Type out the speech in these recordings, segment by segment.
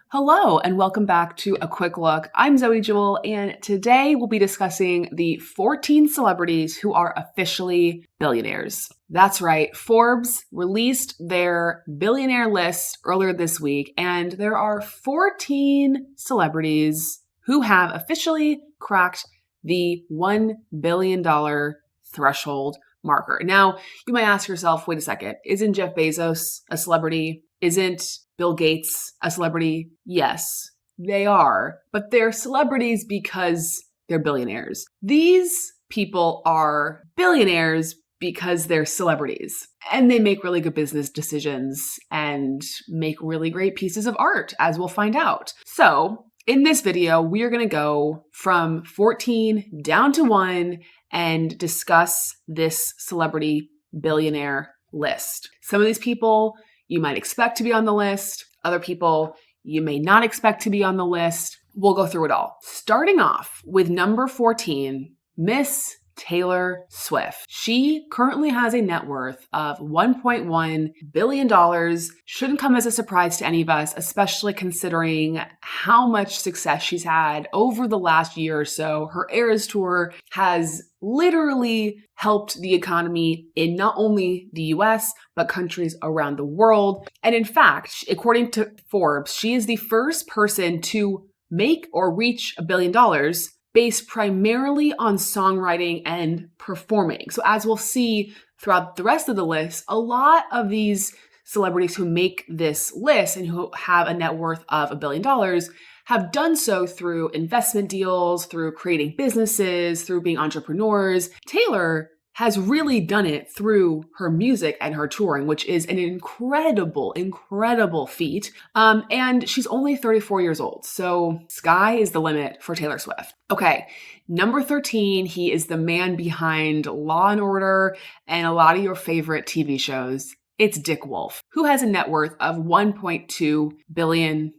Hello, and welcome back to A Quick Look. I'm Zoe Jewell, and today we'll be discussing the 14 celebrities who are officially billionaires. That's right, Forbes released their billionaire list earlier this week, and there are 14 celebrities who have officially cracked the $1 billion threshold marker. Now, you might ask yourself, wait a second, isn't Jeff Bezos a celebrity? Isn't Bill Gates a celebrity? Yes, they are, but they're celebrities because they're billionaires. These people are billionaires because they're celebrities and they make really good business decisions and make really great pieces of art, as we'll find out. So in this video, we are going to go from 14 down to 1 and discuss this celebrity billionaire list. Some of these people you might expect to be on the list. Other people you may not expect to be on the list. We'll go through it all. Starting off with number 14, Miss Taylor Swift. She currently has a net worth of $1.1 billion. Shouldn't come as a surprise to any of us, especially considering how much success she's had over the last year or so. Her Eras Tour has literally helped the economy in not only the US, but countries around the world. And in fact, according to Forbes, she is the first person to make or reach $1 billion based primarily on songwriting and performing. So as we'll see throughout the rest of the list, a lot of these celebrities who make this list and who have a net worth of $1 billion have done so through investment deals, through creating businesses, through being entrepreneurs. Taylor has really done it through her music and her touring, which is an incredible feat. And she's only 34 years old. So sky is the limit for Taylor Swift. Okay, number 13, he is the man behind Law and Order and a lot of your favorite TV shows. It's Dick Wolff, who has a net worth of $1.2 billion.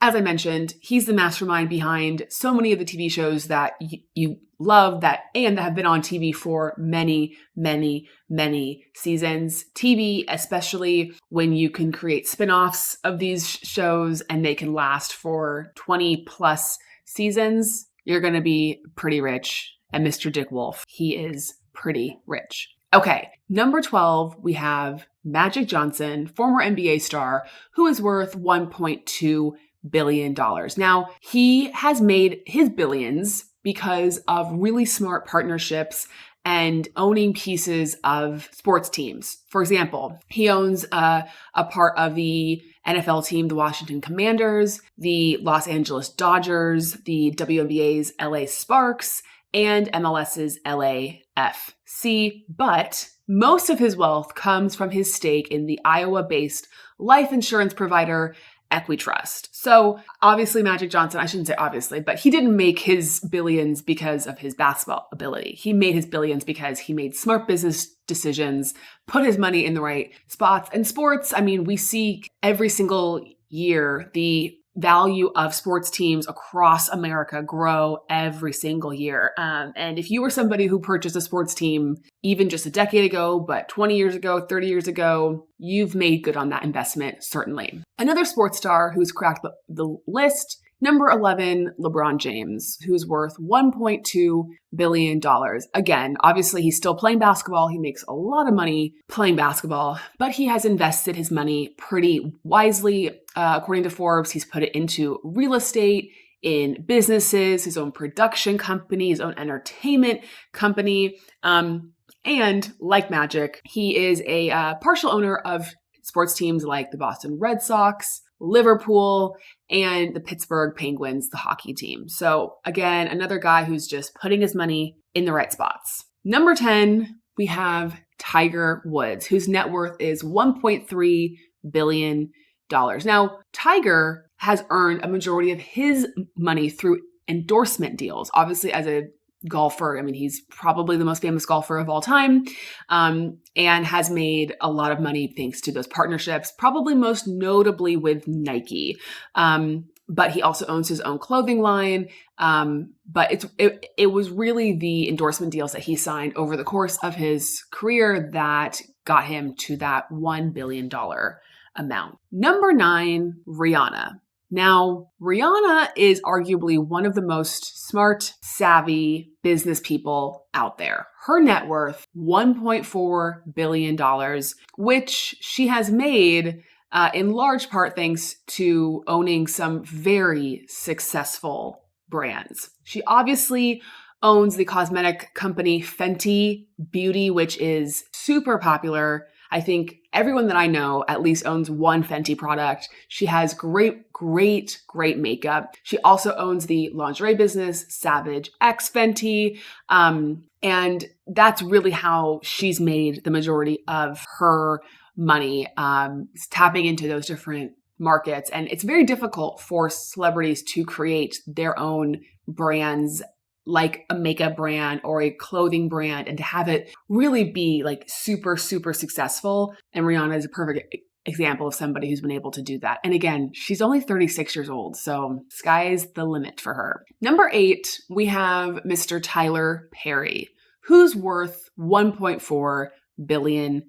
As I mentioned, he's the mastermind behind so many of the TV shows that you love that have been on TV for many seasons. TV, especially when you can create spin-offs of these shows and they can last for 20 plus seasons, you're going to be pretty rich. And Mr. Dick Wolff, he is pretty rich. Okay, number 12, we have Magic Johnson, former NBA star, who is worth $1.2 billion. Now, he has made his billions because of really smart partnerships and owning pieces of sports teams. For example, he owns a part of the NFL team, the Washington Commanders, the Los Angeles Dodgers, the WNBA's LA Sparks, and MLS's LAFC. But most of his wealth comes from his stake in the Iowa-based life insurance provider Equitrust. So obviously Magic Johnson, I shouldn't say obviously, but he didn't make his billions because of his basketball ability. He made his billions because he made smart business decisions, put his money in the right spots. And sports, I mean, we see every single year the value of sports teams across America grow every single year. And if you were somebody who purchased a sports team even just a decade ago, but 20 years ago, 30 years ago, you've made good on that investment, certainly. Another sports star who's cracked the list, number 11, Lebron James, who's worth $1.2 billion. Again, obviously he's still playing basketball. He makes a lot of money playing basketball, but he has invested his money pretty wisely. According to Forbes, he's put it into real estate, in businesses, his own production company, his own entertainment company. And like Magic, he is a partial owner of sports teams like the Boston Red Sox, Liverpool, and the Pittsburgh Penguins, the hockey team. So again, another guy who's just putting his money in the right spots. Number 10, we have Tiger Woods, whose net worth is $1.3 billion. Now, Tiger has earned a majority of his money through endorsement deals. Obviously, as a golfer, I mean, he's probably the most famous golfer of all time, and has made a lot of money thanks to those partnerships, probably most notably with Nike. But he also owns his own clothing line. But it was really the endorsement deals that he signed over the course of his career that got him to that $1 billion amount. Number 9, Rihanna. Now, Rihanna is arguably one of the most smart, savvy business people out there. Her net worth, $1.4 billion, which she has made in large part thanks to owning some very successful brands. She obviously owns the cosmetic company Fenty Beauty, which is super popular. I think everyone that I know at least owns one Fenty product. She has great makeup. She also owns the lingerie business, Savage X Fenty. And that's really how she's made the majority of her money, tapping into those different markets. And it's very difficult for celebrities to create their own brands, like a makeup brand or a clothing brand, and to have it really be like super successful. And Rihanna is a perfect example of somebody who's been able to do that. And again, she's only 36 years old, so sky's the limit for her. Number 8, we have Mr. Tyler Perry, who's worth $1.4 billion.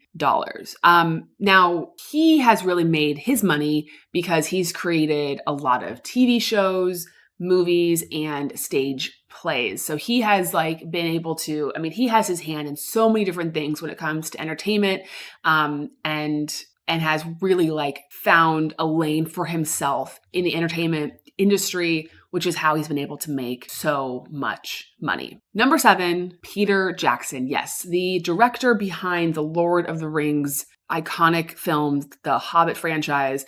Now, he has really made his money because he's created a lot of TV shows, movies, and stage plays. So he has been able to, he has his hand in so many different things when it comes to entertainment, and has really found a lane for himself in the entertainment industry, which is how he's been able to make so much money. Number 7, Peter Jackson. Yes, the director behind the Lord of the Rings iconic films, the Hobbit franchise.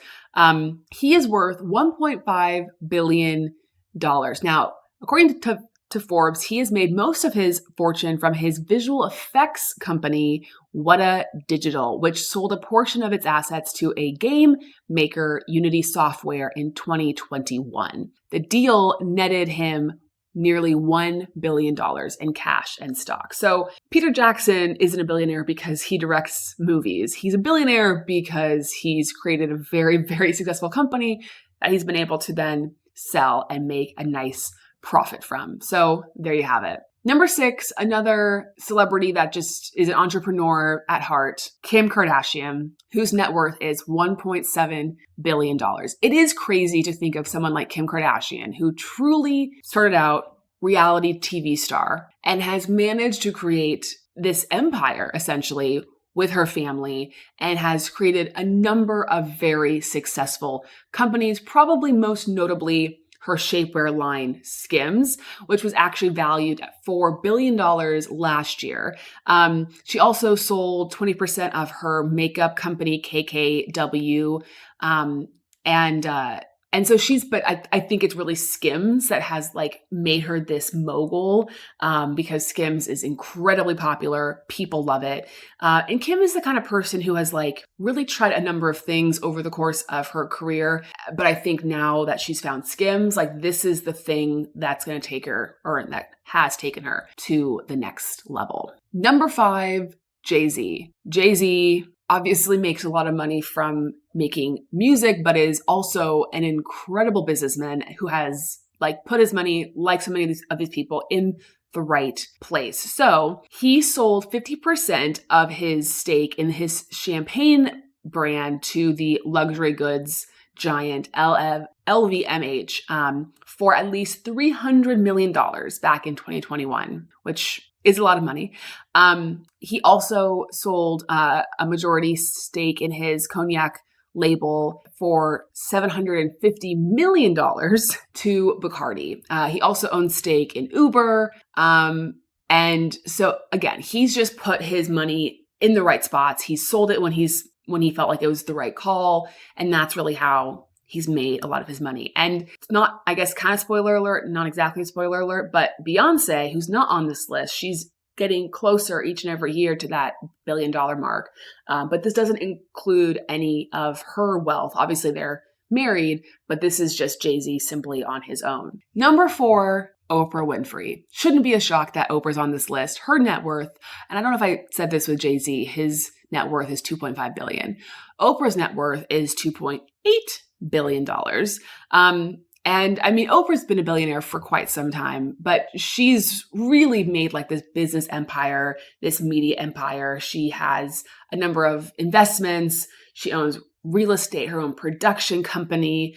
He is worth $1.5 billion. Now, according to Forbes, he has made most of his fortune from his visual effects company, Weta Digital, which sold a portion of its assets to a game maker, Unity Software, in 2021. The deal netted him nearly $1 billion in cash and stock. So Peter Jackson isn't a billionaire because he directs movies. He's a billionaire because he's created a very successful company that he's been able to then sell and make a nice profit from. So there you have it. Number 6, another celebrity that just is an entrepreneur at heart, Kim Kardashian, whose net worth is $1.7 billion. It is crazy to think of someone like Kim Kardashian, who truly started out reality TV star and has managed to create this empire essentially with her family, and has created a number of very successful companies, probably most notably her shapewear line, Skims, which was actually valued at $4 billion last year. She also sold 20% of her makeup company, KKW. And so but I think it's really Skims that has made her this mogul, because Skims is incredibly popular. People love it. And Kim is the kind of person who has really tried a number of things over the course of her career. But I think now that she's found Skims, this is the thing that's going to take her, or that has taken her to the next level. Number 5, Jay-Z. Jay-Z obviously makes a lot of money from making music, but is also an incredible businessman who has put his money, like so many of these people, in the right place. So he sold 50% of his stake in his champagne brand to the luxury goods giant LVMH for at least $300 million back in 2021, which is a lot of money. He also sold a majority stake in his cognac label for $750 million to Bacardi. He also owns stake in Uber. And so again, he's just put his money in the right spots. He sold it when he felt like it was the right call. And that's really how he's made a lot of his money. And it's not, I guess, kind of spoiler alert, not exactly a spoiler alert, but Beyonce, who's not on this list, she's getting closer each and every year to that $1 billion mark. But this doesn't include any of her wealth. Obviously, they're married, but this is just Jay-Z simply on his own. Number 4, Oprah Winfrey. Shouldn't be a shock that Oprah's on this list. Her net worth, and I don't know if I said this with Jay-Z, his net worth is $2.5 billion. Oprah's net worth is $2.8 billion. And Oprah's been a billionaire for quite some time, but she's really made this business empire, this media empire. She has a number of investments. She owns real estate, her own production company.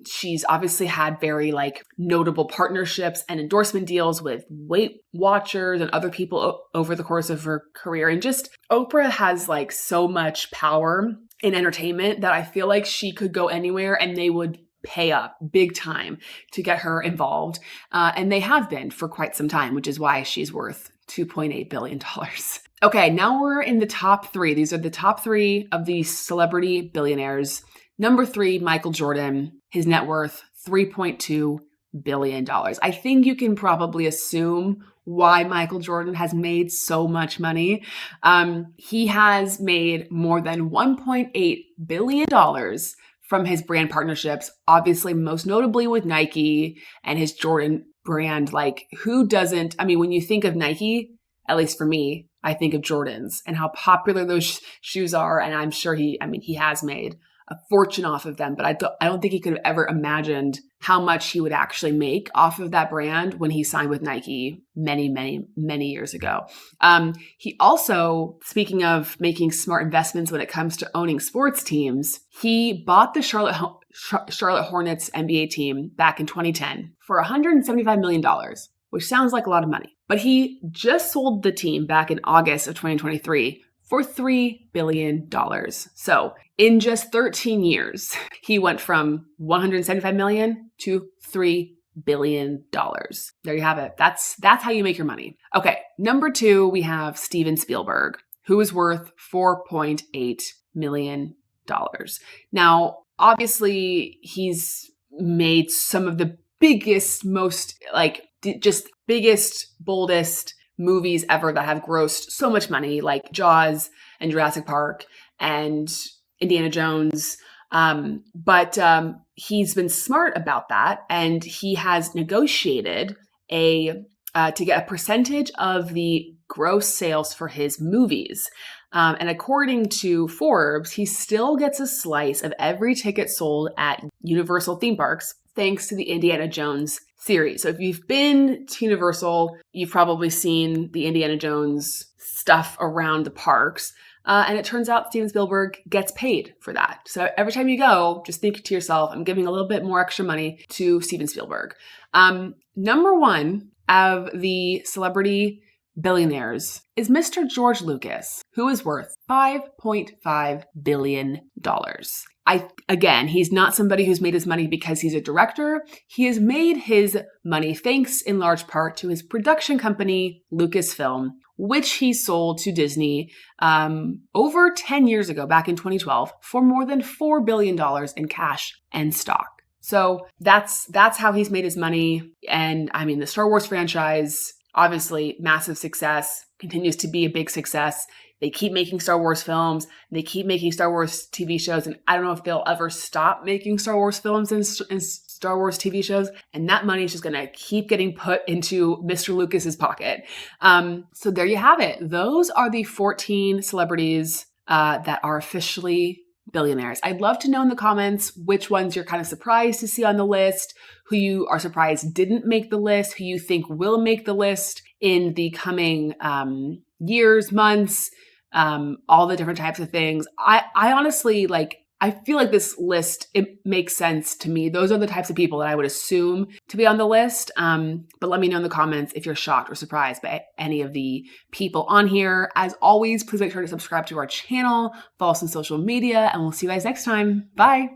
She's obviously had very like notable partnerships and endorsement deals with Weight Watchers and other people over the course of her career. And just Oprah has like so much power in entertainment that I feel like she could go anywhere and they would pay up big time to get her involved. And they have been for quite some time, which is why she's worth $2.8 billion. Okay, now we're in the top three. These are the top three of the celebrity billionaires. Number 3, Michael Jordan, his net worth, $3.2 billion. I think you can probably assume why Michael Jordan has made so much money. He has made more than $1.8 billion from his brand partnerships, obviously most notably with Nike and his Jordan brand. Like, who doesn't? I mean, when you think of Nike, at least for me, I think of Jordans and how popular those shoes are. And I'm sure he has made a fortune off of them, but I don't think he could have ever imagined how much he would actually make off of that brand when he signed with Nike many, many, many years ago. He also, speaking of making smart investments when it comes to owning sports teams, he bought the Charlotte Hornets NBA team back in 2010 for $175 million, which sounds like a lot of money. But he just sold the team back in August of 2023 for $3 billion. So in just 13 years, he went from $175 million to $3 billion. There you have it. That's how you make your money. Okay, number 2, we have Steven Spielberg, who is worth $4.8 million. Now, obviously, he's made some of the biggest, most biggest, boldest movies ever that have grossed so much money, like Jaws and Jurassic Park and Indiana Jones. But he's been smart about that, and he has negotiated to get a percentage of the gross sales for his movies. And according to Forbes, he still gets a slice of every ticket sold at Universal theme parks, thanks to the Indiana Jones series. So if you've been to Universal, you've probably seen the Indiana Jones stuff around the parks. And it turns out Steven Spielberg gets paid for that. So every time you go, just think to yourself, I'm giving a little bit more extra money to Steven Spielberg. Number 1 of the celebrity billionaires is Mr. George Lucas, who is worth $5.5 billion. Again, he's not somebody who's made his money because he's a director. He has made his money thanks in large part to his production company, Lucasfilm, which he sold to Disney over 10 years ago, back in 2012, for more than $4 billion in cash and stock. So that's how he's made his money. And I mean, the Star Wars franchise, obviously massive success, continues to be a big success. They keep making Star Wars films. They keep making Star Wars TV shows. And I don't know if they'll ever stop making Star Wars films and Star Wars TV shows. And that money is just going to keep getting put into Mr. Lucas's pocket. So there you have it. Those are the 14 celebrities that are officially billionaires. I'd love to know in the comments which ones you're kind of surprised to see on the list, who you are surprised didn't make the list, who you think will make the list in the coming years, months, all the different types of things. I honestly, I feel like this list, it makes sense to me. Those are the types of people that I would assume to be on the list. But let me know in the comments if you're shocked or surprised by any of the people on here. As always, please make sure to subscribe to our channel, follow us on social media, and we'll see you guys next time. Bye.